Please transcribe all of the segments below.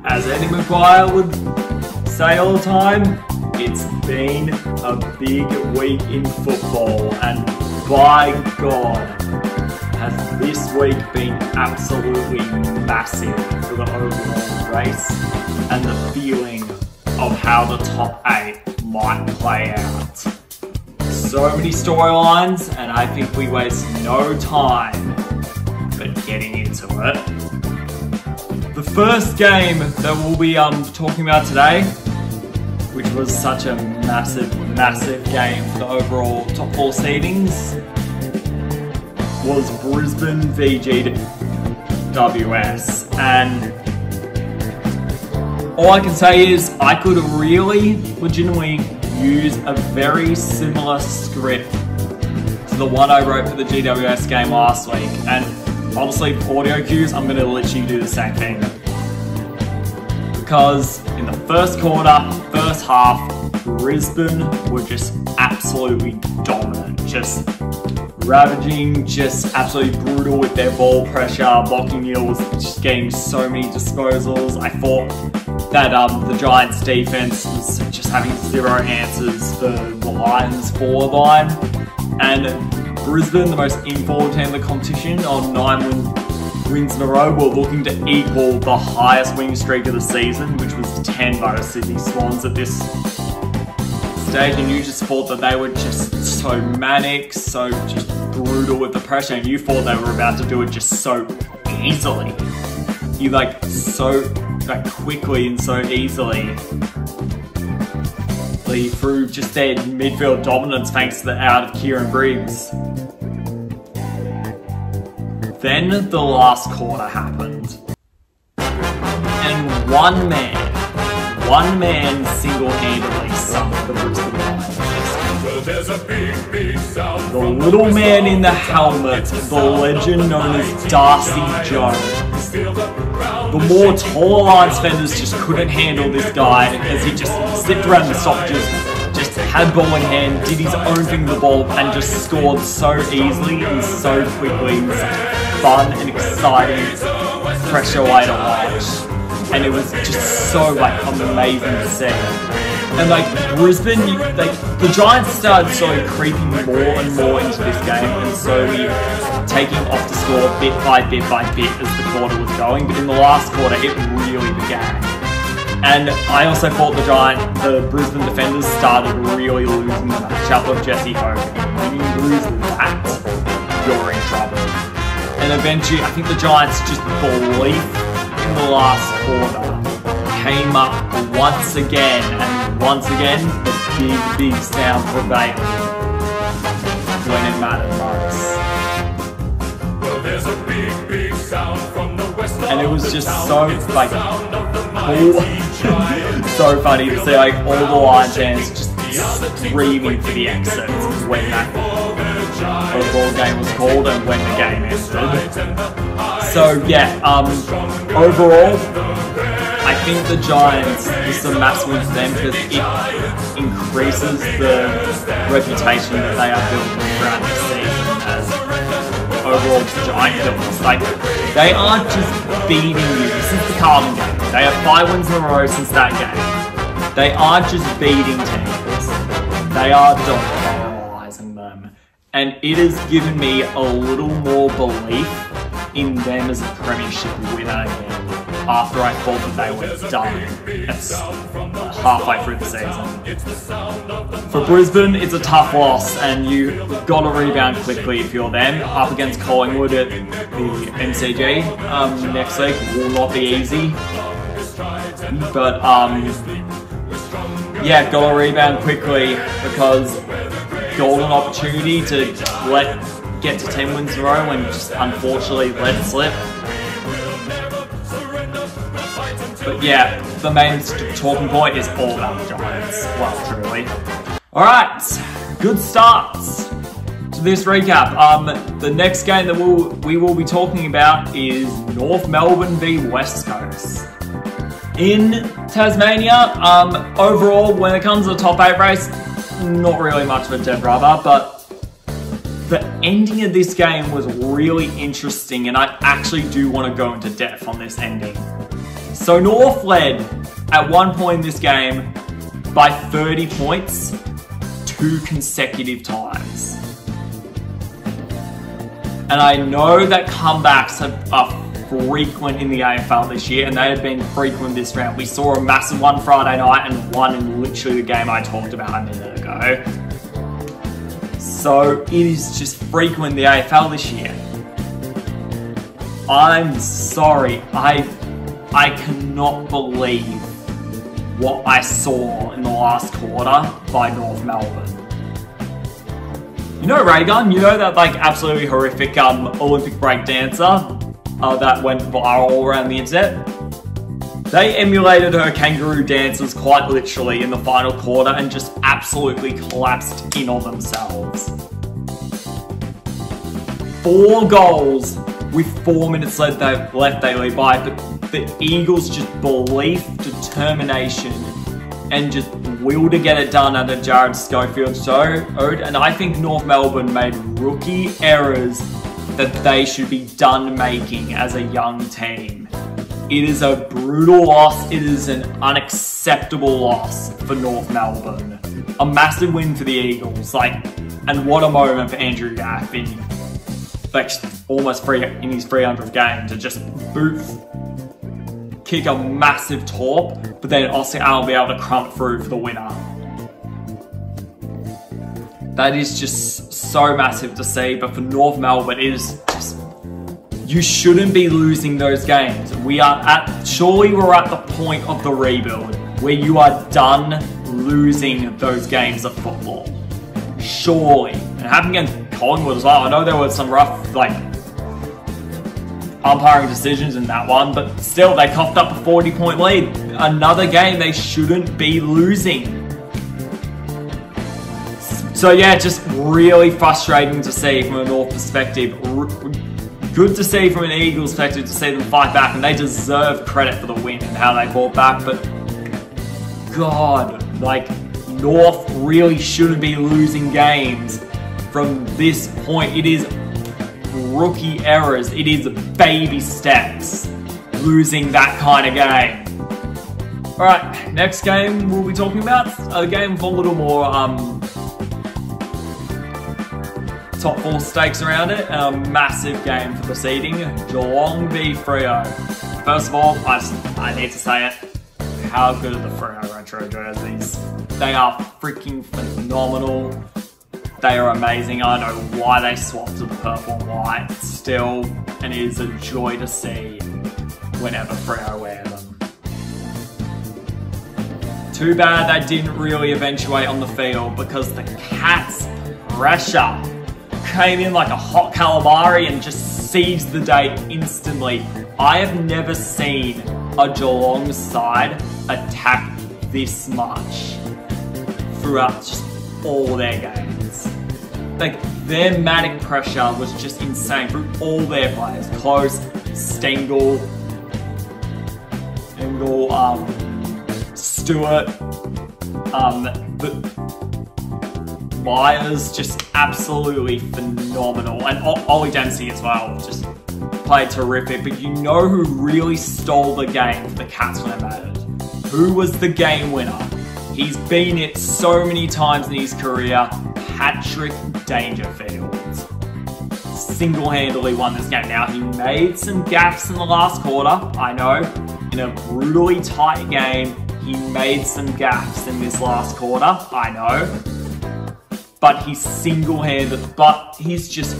As Eddie Maguire would say all the time, it's been a big week in football, and by God, has this week been absolutely massive for the overall race and the feeling of how the top 8 might play out. So many storylines, and I think we waste no time but getting into it. The first game that we'll be talking about today, which was such a massive game for the overall top 4 seedings, was Brisbane v GWS. And all I can say is I could really legitimately use a very similar script to the one I wrote for the GWS game last week. And honestly, for audio cues, I'm going to literally do the same thing. Because in the first quarter, first half, Brisbane were just absolutely dominant. Just ravaging, just absolutely brutal with their ball pressure. Lachie Neale was just getting so many disposals. I thought that the Giants defense was just having zero answers for the Lions forward line. And Brisbane, the most informed team in the competition, on 9 wins in a row, were looking to equal the highest winning streak of the season, which was 10 by the Sydney Swans at this stage. And you just thought that they were just so manic, so just brutal with the pressure, and you thought they were about to do it just so easily. So quickly and so easily. Through just their midfield dominance thanks to the out of Kieran Briggs. Then the last quarter happened. And one man single-handedly sunk the Brisbane Lions. The little man in the helmet, the legend known as Darcy Jones. The more taller Lions defenders just couldn't handle this guy as he just slipped around the stoppages, just had ball in hand, did his own thing with the ball, and just scored so easily and so quickly in such a fun and exciting pressure way to watch. And it was just so amazing to see. And Brisbane, the Giants started slowly creeping more and more into this game and slowly taking off the score bit by bit by bit as the quarter was going. But in the last quarter, it really began. And I also thought the Brisbane defenders started really losing the matchup of Jesse Hogan. When you lose that, you're in trouble. And eventually, I think the Giants' just belief in the last quarter came up once again, and once again, the big sound prevailed when it mattered most. And it was just so cool, so funny to see all the Lions fans just screaming for the exits when that overall game was called and when the game ended. So yeah, overall, I think the Giants, this is a massive win for them because it increases the reputation that they are building throughout this season as overall Giant Killers. They aren't just beating you. This is the Carlton game. They have 5 wins in a row since that game. They aren't just beating teams. They are demoralizing them. And it has given me a little more belief in them as a premiership winner again, after I thought that they were done halfway through the season. For Brisbane, it's a tough loss, and you've got to rebound quickly if you're them. Up against Collingwood at the MCG next week will not be easy. But yeah, got to rebound quickly because golden opportunity to get to 10 wins in a row and just unfortunately let it slip. But yeah, the main talking point is all about the Giants. Well, truly. Alright, good starts to this recap. The next game that we will be talking about is North Melbourne v West Coast. In Tasmania, overall, when it comes to the top 8 race, not really much of a dead rubber, but the ending of this game was really interesting, and I actually do want to go into depth on this ending. So North led at one point in this game by 30 points 2 consecutive times. And I know that comebacks are frequent in the AFL this year, and they have been frequent this round. We saw a massive one Friday night and one in literally the game I talked about a minute ago. So it is just frequent in the AFL this year. I'm sorry, I cannot believe what I saw in the last quarter by North Melbourne. You know Raygun? You know that like absolutely horrific Olympic break dancer that went viral all around the internet? They emulated her kangaroo dances quite literally in the final quarter and just absolutely collapsed in on themselves. 4 goals with 4 minutes left they lead by, but the Eagles just belief, determination, and just will to get it done under Jared Schofield showed, and I think North Melbourne made rookie errors that they should be done making as a young team. It is a brutal loss. It is an unacceptable loss for North Melbourne. A massive win for the Eagles, and what a moment for Andrew Gaff in almost in his 300th game to just kick a massive torp, but then Oscar Allen be able to crump through for the winner. That is just so massive to see, but for North Melbourne, it is just, you shouldn't be losing those games. Surely we're at the point of the rebuild where you are done losing those games of football. Surely. And it happened against Collingwood as well. I know there were some rough, umpiring decisions in that one, but still, they coughed up a 40-point lead. Another game they shouldn't be losing. So yeah, just really frustrating to see from a North perspective. Good to see from an Eagles perspective to see them fight back, and they deserve credit for the win and how they fought back, but God, North really shouldn't be losing games from this point. It is rookie errors. It is baby steps losing that kind of game. Alright, next game we'll be talking about a game with a little more top 4 stakes around it, and a massive game for the seeding. Geelong v Freo. First of all, I need to say it. How good are the Freo retro jerseys? They are freaking phenomenal. They are amazing. I know why they swapped to the purple and white still, and it is a joy to see whenever Freo wear them. Too bad they didn't really eventuate on the field, because the Cats' pressure came in like a hot calamari and just seized the day instantly. I have never seen a Geelong side attack this much throughout just all their games. Their manic pressure was just insane through all their players. Close, Stengel, Stewart, Myers, just absolutely phenomenal. And Ollie Dempsey as well, just played terrific. But you know who really stole the game for the Cats when it mattered? Who was the game winner? He's been it so many times in his career. Patrick Dangerfield single-handedly won this game. Now, he made some gaffes in the last quarter, I know. In a brutally tight game, he made some gaffes in this last quarter, I know. But he's single-handed, but he's just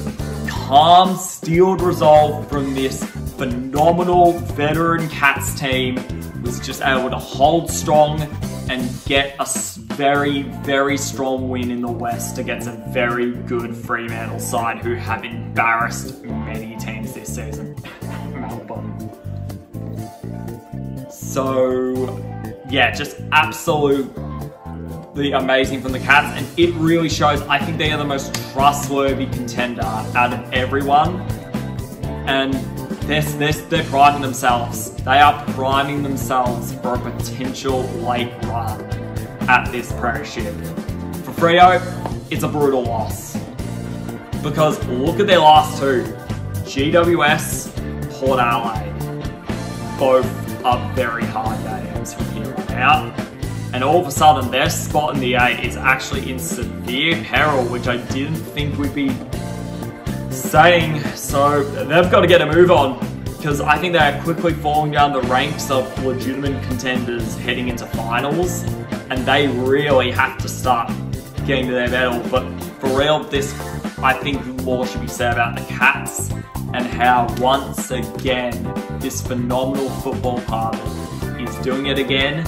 calm, steeled resolve from this phenomenal veteran Cats team, was just able to hold strong and get a very, very strong win in the West against a very good Fremantle side who have embarrassed many teams this season. Melbourne. So, yeah, just absolutely amazing from the Cats, and it really shows. I think they are the most trustworthy contender out of everyone, and they're priming themselves. They are priming themselves for a potential late run at this premiership. For Freo, it's a brutal loss, because look at their last two. GWS, Port Adelaide. Both are very hard games from here on out. And all of a sudden, their spot in the 8 is actually in severe peril, which I didn't think we'd be saying. So they've got to get a move on, because I think they're quickly falling down the ranks of legitimate contenders heading into finals, and they really have to start getting to their medal. But for real, I think more should be said about the Cats and how once again this phenomenal football club is doing it again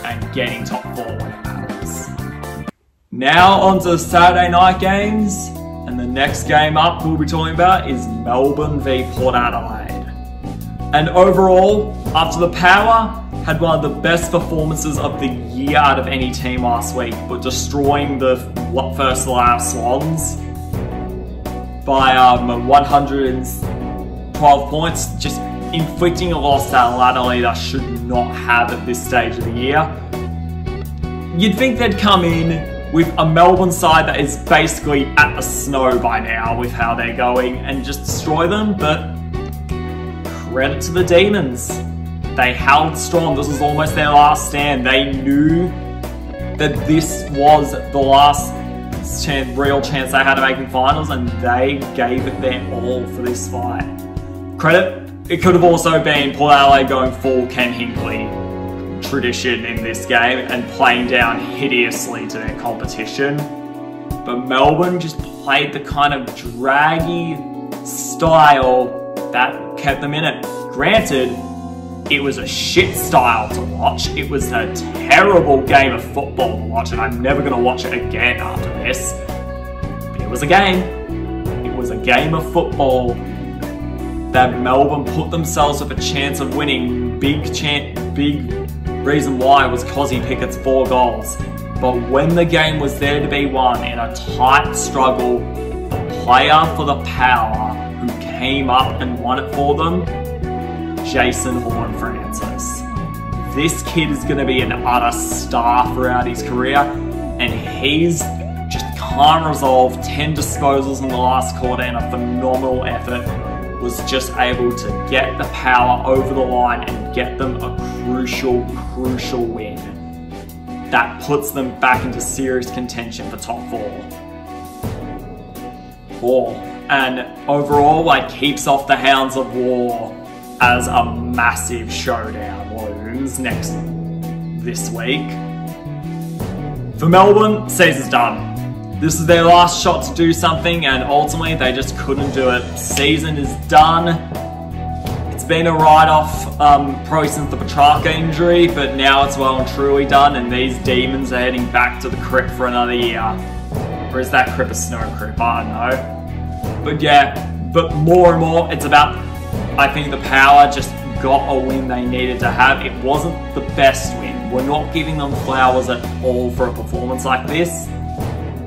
and getting top 4 when it matters. Now on to the Saturday night games, and the next game up we'll be talking about is Melbourne v Port Adelaide. And overall, after the Power had one of the best performances of the year out of any team last week, but destroying the first last Swans by 112 points, just inflicting a loss that Adelaide should not have at this stage of the year. You'd think they'd come in with a Melbourne side that is basically at the snow by now with how they're going and just destroy them, but credit to the Demons. They held strong. This was almost their last stand. They knew that this was the last real chance they had of making finals, and they gave it their all for this fight. Credit. It could have also been Port Adelaide going full Ken Hinkley tradition in this game and playing down hideously to their competition. But Melbourne just played the kind of draggy style that kept them in it. Granted, it was a shit style to watch. It was a terrible game of football to watch, and I'm never going to watch it again after this. But it was a game. It was a game of football that Melbourne put themselves with a chance of winning. Big reason why was Kozzy Pickett's 4 goals. But when the game was there to be won in a tight struggle, the player for the Power who came up and won it for them, Jason Horne-Francis. This kid is going to be an utter star throughout his career, and he's just can't resolve 10 disposals in the last quarter in a phenomenal effort. Was just able to get the Power over the line and get them a crucial win that puts them back into serious contention for top 4. And overall, keeps off the Hounds of War as a massive showdown looms this week. For Melbourne, season's done. This is their last shot to do something, and ultimately they just couldn't do it. Season is done. It's been a write-off probably since the Petrarca injury, but now it's well and truly done, and these Demons are heading back to the Crip for another year. Or is that Crip a snow Crip? I don't know. But yeah, but more and more, it's about, I think the Power just got a win they needed to have. It wasn't the best win. We're not giving them flowers at all for a performance like this.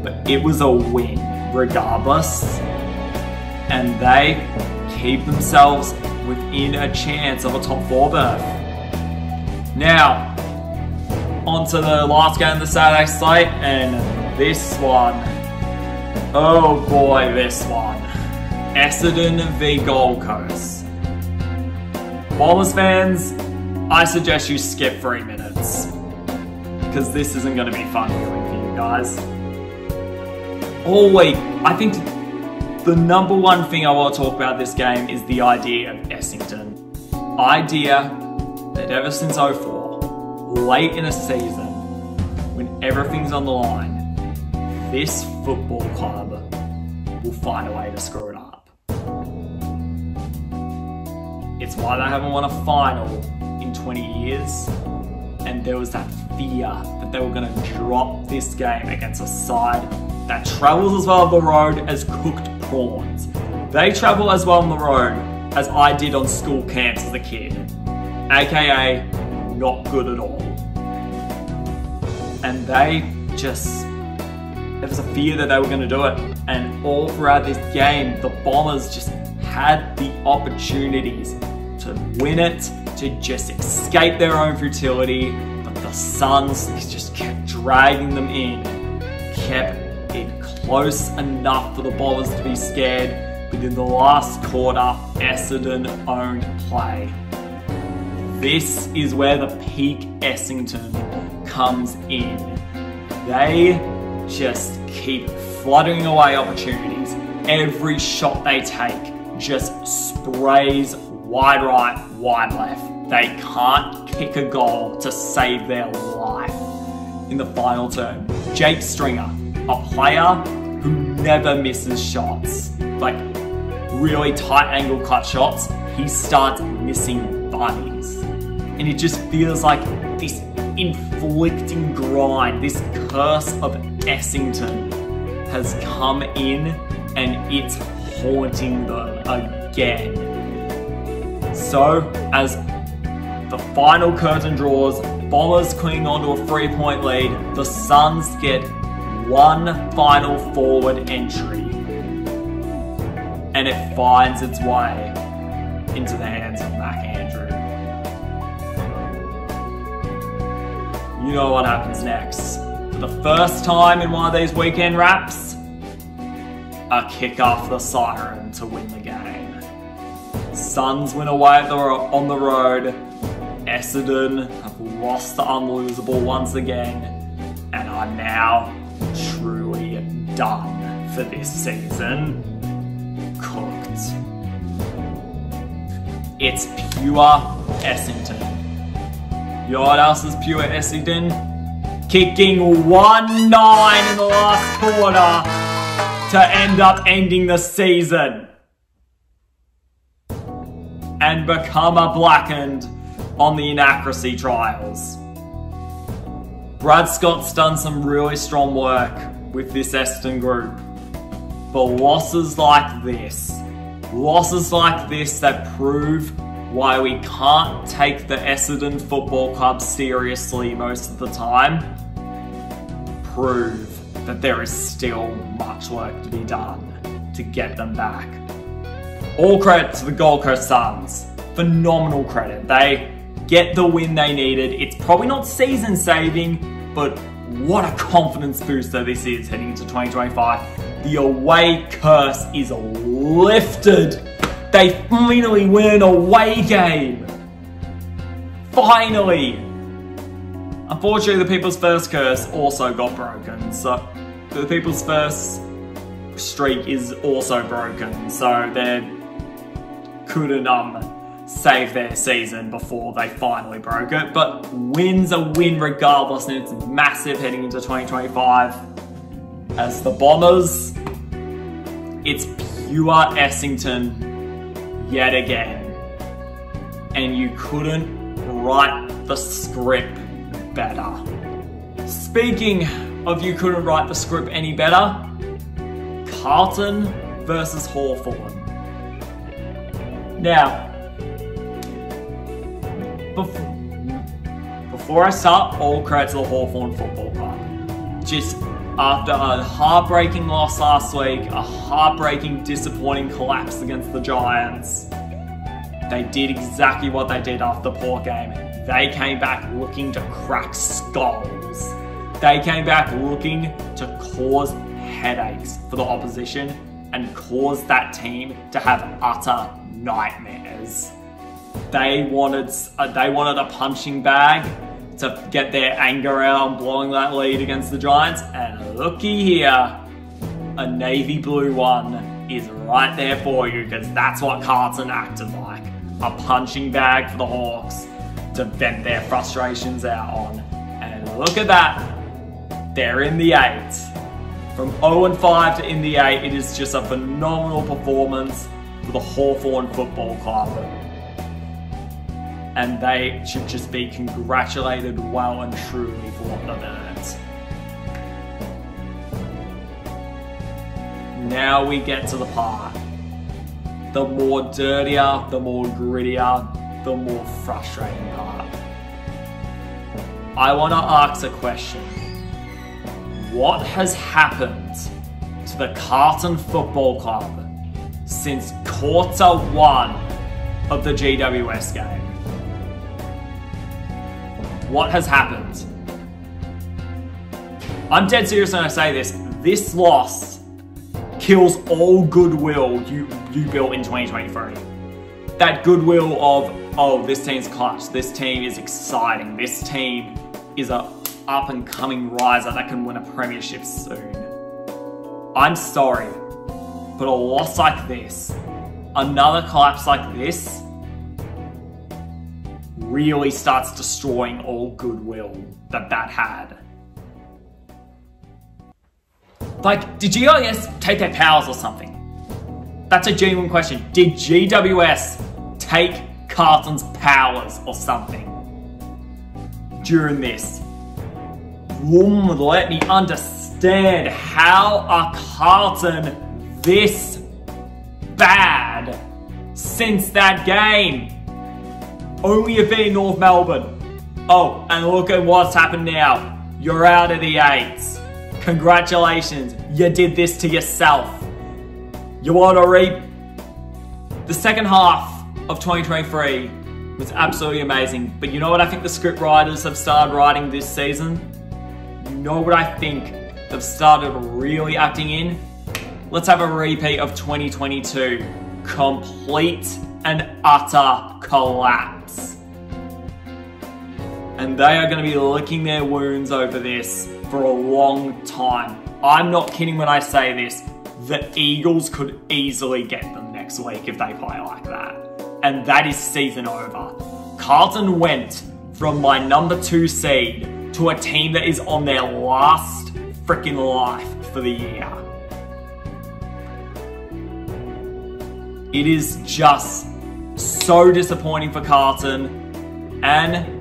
But it was a win regardless, and they keep themselves within a chance of a top 4 berth. Now, on to the last game of the Saturday slate, and this one, oh boy, this one. Essendon v Gold Coast. Bombers fans, I suggest you skip 3 minutes, because this isn't going to be fun viewing for you guys. All week, I think the number one thing I want to talk about this game is the idea of Essendon. Idea that ever since 04, late in a season, when everything's on the line, this football club will find a way to screw it up. It's why they haven't won a final in 20 years, and there was that fear that they were going to drop this game against a side that travels as well on the road as cooked prawns. They travel as well on the road as I did on school camps as a kid, aka not good at all. And there was a fear that they were going to do it, and all throughout this game the Bombers just had the opportunities to win it, to just escape their own futility, but the Suns just kept dragging them in, kept it close enough for the Bombers to be scared. But in the last quarter, Essendon owned play. this is where the peak Essington comes in. They just keep fluttering away opportunities. Every shot they take just sprays wide right, wide left. They can't kick a goal to save their life. In the final term, Jake Stringer, a player who never misses shots, like really tight angle cut shots, he starts missing bunnies. And it just feels like this inflicting grind, this curse of Essington has come in and it's haunting them again. So, as the final curtain draws, Bombers cling onto a 3-point lead, the Suns get one final forward entry. And it finds its way into the hands of Mac Andrew. You know what happens next. For the first time in one of these weekend wraps, a kick after the siren to win the game. Suns win away on the road. Essendon have lost the unlosable once again and are now truly done for this season. Cooked. It's pure Essington. You know what else is pure Essington? Kicking 1-9 in the last quarter to end up ending the season and become a blackened on the inaccuracy trials. Brad Scott's done some really strong work with this Essendon group, but losses like this that prove why we can't take the Essendon Football Club seriously most of the time, prove that there is still much work to be done to get them back. All credit to the Gold Coast Suns. Phenomenal credit. They get the win they needed. It's probably not season saving, but what a confidence booster this is heading into 2025. The away curse is lifted. They finally win an away game. Finally. Unfortunately, the People's First curse also got broken. So the People's First streak is also broken. So they couldn't save their season before they finally broke it. But win's a win regardless, and it's massive heading into 2025. As the Bombers, it's pure Essington yet again. And you couldn't write the script better. Speaking of you couldn't write the script any better, Carlton versus Hawthorn. Now, before I start, all credit to the Hawthorn Football Club. Just after a heartbreaking loss last week, a heartbreaking, disappointing collapse against the Giants, they did exactly what they did after the Port game. They came back looking to crack skulls. They came back looking to cause headaches for the opposition and cause that team to have utter nightmares. They wanted a punching bag to get their anger out on blowing that lead against the Giants, and looky here, a navy blue one is right there for you, because that's what Carlton acted like. A punching bag for the Hawks to vent their frustrations out on. And look at that, they're in the 8. From 0-5 to in the 8, it is just a phenomenal performance for the Hawthorn Football Club. And they should just be congratulated well and truly for what they've earned. Now we get to the part. The more dirtier, the more grittier, the more frustrating part. I want to ask a question. What has happened to the Carlton Football Club since quarter 1 of the GWS game? What has happened? I'm dead serious when I say this. This loss kills all goodwill you built in 2023. That goodwill of oh, this team's clutch, this team is exciting, this team is a up-and-coming riser that can win a premiership soon. I'm sorry, but a loss like this, another collapse like this, really starts destroying all goodwill that had. Like, did GWS take their powers or something? That's a genuine question. Did GWS take Carlton's powers or something during this? Let me understand, how are Carlton this bad since that game? Only a beat North Melbourne. Oh, and look at what's happened now. You're out of the 8s. Congratulations, you did this to yourself. You want to reap? The second half of 2023 was absolutely amazing. But you know what I think the script writers have started writing this season? You know what I think they've started really acting in? Let's have a repeat of 2022. Complete and utter collapse. And they are going to be licking their wounds over this for a long time. I'm not kidding when I say this. The Eagles could easily get them next week if they play like that. And that is season over. Carlton went from my number 2 seed to a team that is on their last freaking life for the year. It is just so disappointing for Carlton, and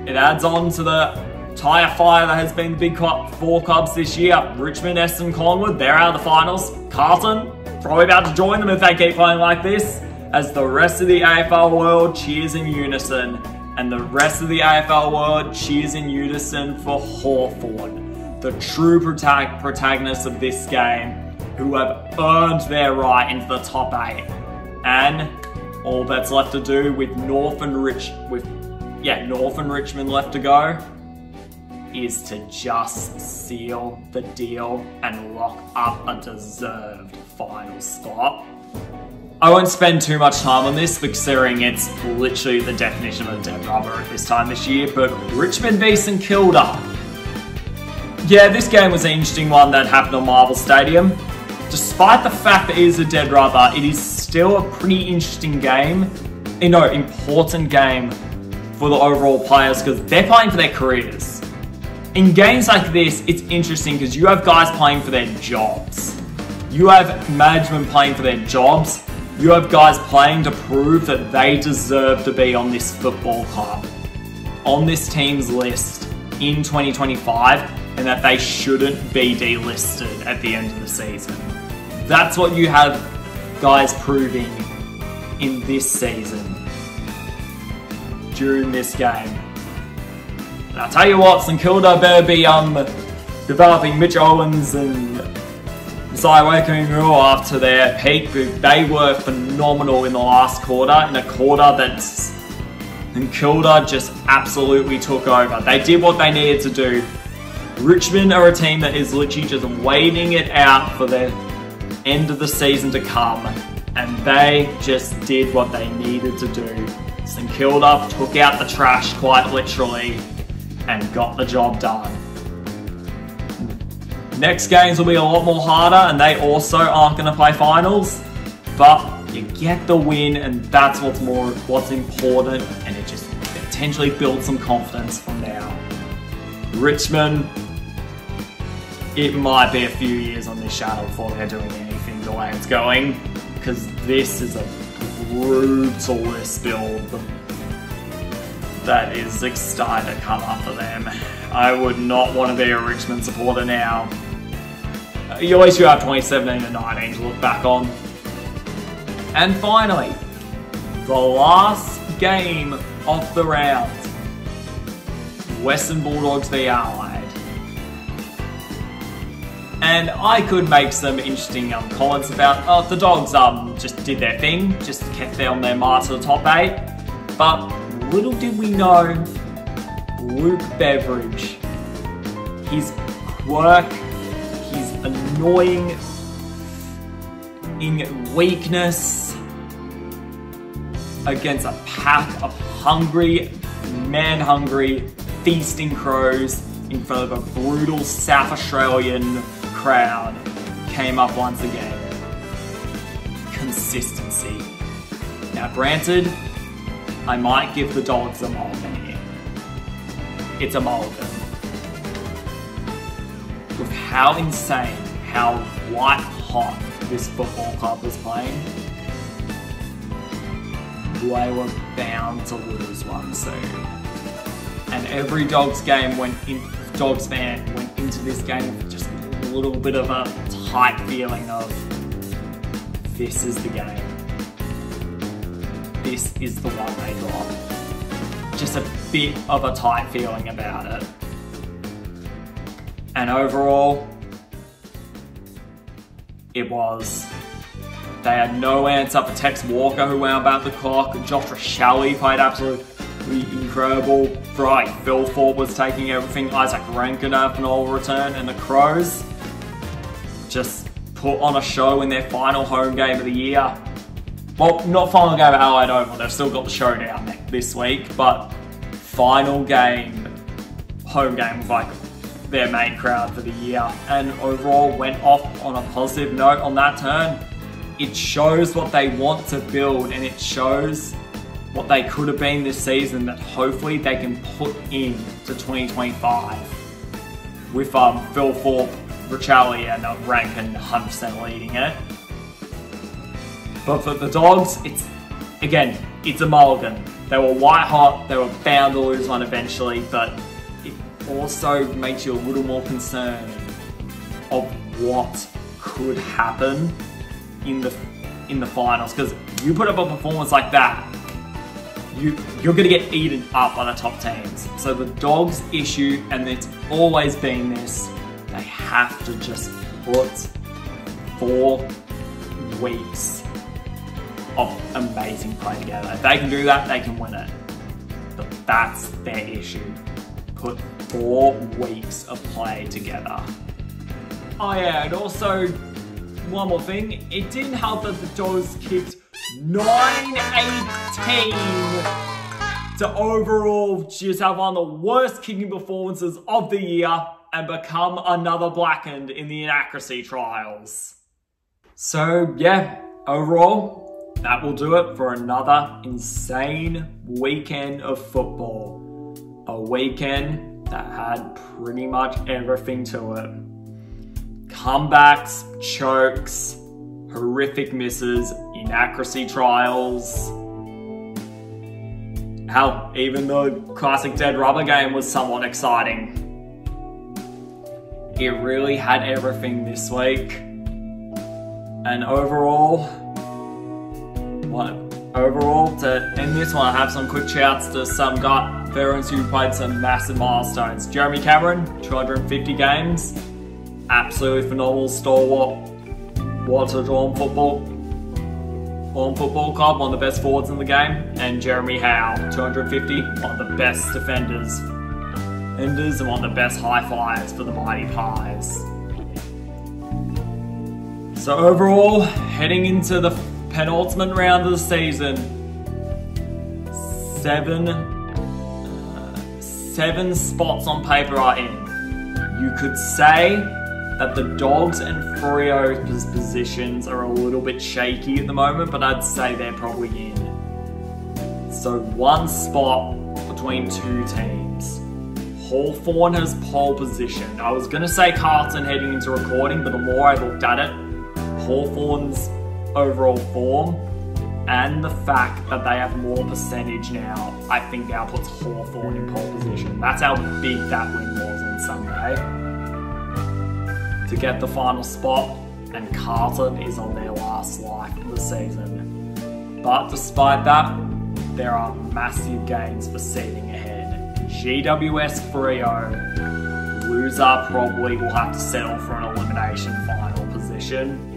it adds on to the tyre fire that has been the big 4 clubs this year. Richmond, Essendon, Collingwood, they're out of the finals. Carlton, probably about to join them if they keep playing like this, as the rest of the AFL world cheers in unison. And the rest of the AFL world cheers in unison for Hawthorn, the true protagonists of this game, who have earned their right into the top 8. And all that's left to do with North and Richmond left to go is to just seal the deal and lock up a deserved final spot. I won't spend too much time on this, considering it's literally the definition of a dead rubber at this time this year, but Richmond v St Kilda. Yeah, this game was an interesting one that happened on Marvel Stadium. Despite the fact that it is a dead rubber, it is still a pretty interesting game. Important game for the overall players, because they're playing for their careers. In games like this, it's interesting because you have guys playing for their jobs. You have management playing for their jobs. You have guys playing to prove that they deserve to be on this football club, on this team's list in 2025, and that they shouldn't be delisted at the end of the season. That's what you have guys proving in this season during this game. And I'll tell you what, St Kilda better be developing Mitch Owens and Isaiah Wakeham to their peak. They were phenomenal in the last quarter, in a quarter that St Kilda just absolutely took over. They did what they needed to do. Richmond are a team that is literally just waiting it out for their end of the season to come, and they just did what they needed to do. St Kilda took out the trash quite literally and got the job done. Next games will be a lot more harder, and they also aren't going to play finals, but you get the win, and that's what's important, and it just potentially builds some confidence from now. Richmond, it might be a few years on this channel before they're doing anything the way it's going, because this is a brutalist build that is excited to come up for them. I would not want to be a Richmond supporter now. At least you have 2017 and 19 to look back on. And finally, the last game of the round. Western Bulldogs v Allied. And I could make some interesting comments about, the Dogs just did their thing, just kept them on their march to the top 8. But little did we know, Luke Beveridge, his quirk, his annoying weakness, against a pack of hungry, man-hungry, feasting Crows in front of a brutal South Australian crowd came up once again. Consistency. Now granted, I might give the Dogs a mulligan here. It's a mulligan. With how insane, how white hot this football club was playing, they were bound to lose one soon. And every Dogs fan went into this game with just a little bit of a tight feeling of, this is the game. This is the one they got. Just a bit of a tight feeling about it. And overall, it was. They had no answer for Tex Walker, who wound back the clock. Josh Shelley played absolutely incredible. Right, Phil Ford was taking everything. Isaac Rankin had a phenomenal return. And the Crows just put on a show in their final home game of the year. Well, not final game at Allied Oval. They've still got the showdown this week. But final game, home game with like their main crowd for the year. And overall went off on a positive note on that turn. It shows what they want to build, and it shows what they could have been this season that hopefully they can put in to 2025 with Phil Thorpe, Richarlison and Rankin 100% leading it. But for the Dogs, it's a mulligan. They were white hot, they were bound to lose one eventually, but it also makes you a little more concerned of what could happen in the finals, because you put up a performance like that, you're going to get eaten up by the top teams. So the Dogs' issue, and it's always been this, they have to just put 4 weeks of amazing play together. If they can do that, they can win it. But that's their issue. Put 4 weeks of play together. Oh yeah, and also, one more thing, it didn't help that the Dogs kicked 9-18 to overall just have one of the worst kicking performances of the year and become another blackened in the inaccuracy trials. So yeah, overall, that will do it for another insane weekend of football. A weekend that had pretty much everything to it. Comebacks, chokes, horrific misses, inaccuracy trials. Hell, even the classic dead rubber game was somewhat exciting. It really had everything this week. And overall, to end this one, I have some quick shouts to some veterans who played some massive milestones. Jeremy Cameron, 250 games. Absolutely phenomenal stalwart. Water Dawn Football Club, one of the best forwards in the game. And Jeremy Howe, 250, one of the best defenders. And one of the best high flyers for the Mighty Pies. So overall, heading into the penultimate round of the season, 7 spots on paper are in. You could say that the Dogs and Freo's positions are a little bit shaky at the moment, but I'd say they're probably in. So 1 spot between 2 teams. Hawthorn has pole position. I was going to say Carlton heading into recording, but the more I looked at it, Hawthorn's overall form and the fact that they have more percentage now, I think now puts Hawthorn in pole position. That's how big that win was on Sunday to get the final spot, and Carlton is on their last life of the season. But despite that, there are massive gains for seeding ahead. GWS Freo, loser probably will have to settle for an elimination final position.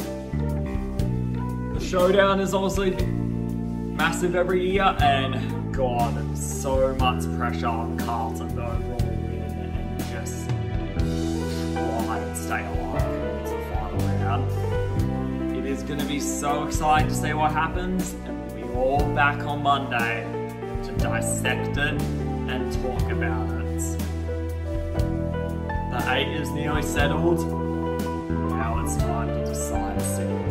The showdown is obviously massive every year, and God, so much pressure on Carlton to overall win and just try and stay alive into the final round. It is going to be so exciting to see what happens, and we we're all back on Monday to dissect it and talk about it. The 8 is nearly settled. Now it's time to decide a single